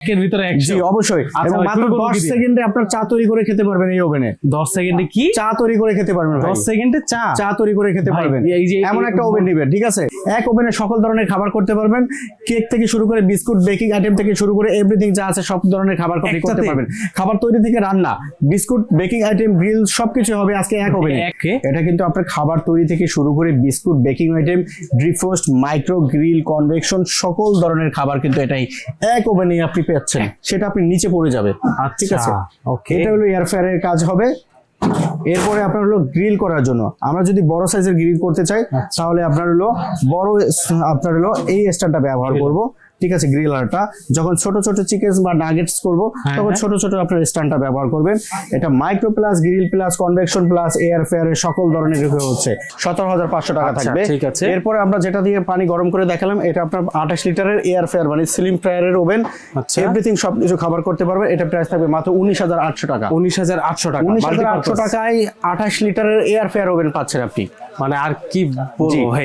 এর ভিতরে 100 জি অবশ্যই। আচ্ছা এবং ভাই, মাত্র শুরু করবো 10 কি দিয়ে? সেকেন্ডে আপনার চা তৈরি করে খেতে পারবেন এই ওভেনে। 10 সেকেন্ডে কি চা তৈরি করে খেতে পারবেন ভাই। 10 সেকেন্ডে চা চা তৈরি করে খেতে ভাই, পারবেন। এই যে এমন একটা ওভেন নেবেন, ঠিক আছে? এক ওভেনে সকল ধরনের খাবার করতে পারবেন। কেক থেকে শুরু করে বিস্কুট, বেকিং আইটেম থেকে শুরু করে এভরিথিং যা আছে সব ধরনের খাবার আপনি করতে একসাথে? পারবেন। খাবার তৈরি থেকে রান্না, বিস্কুট, বেকিং আইটেম, গ্রিল সবকিছু হবে আজকে এক ওভেনে। একে? এটা কিন্তু আপনার খাবার তৈরি থেকে শুরু করে biscuit, baking item, defrost, micro grill, convection সকল ধরনের খাবার কিন্তু এটাই এক ওভেনে আপনি পাচ্ছেন। সেটা আপনি নিচে পড়ে যাবে, ঠিক আছে? ওকে। এটা হলো এয়ার ফ্রায়ারের কাজ হবে। এরপরে আপনার হলো গ্রিল করার জন্য, আমরা যদি বড় সাইজের গ্রিল করতে চাই তাহলে আপনার হলো আপনার হলো এই স্ট্যান্ডটা ব্যবহার করব, ঠিক আছে? গ্রিলারটা যখন ছোট ছোট চিকেন বা নাগেটস করব তখন ছোট ছোট আপনার স্ট্যান্ডটা ব্যবহার করবেন। এটা micro plus, grill plus, convection plus, air ফ্রায়ারের সকল ধরনের হচ্ছে 17,500 টাকা আচ্ছা, থাকবে। ঠিক আছে। এরপরে আমরা যেটা দিয়ে পানি গরম করে দেখালাম, এটা আপনার 28 লিটারের এয়ার ফ্রায়ার, মানে স্লিম ফ্রায়ারের ওভেন। আচ্ছা। এভরিথিং সবকিছু খাবার করতে পারবেন। এটা প্রাইস থাকবে মাত্র 19,800 টাকা। 19,800 টাকা 19,800 টাকায় 28 লিটারের এয়ার ফ্রায়ার ওভেন পাচ্ছেন আপনি। মানে আর কি বলবো ভাই।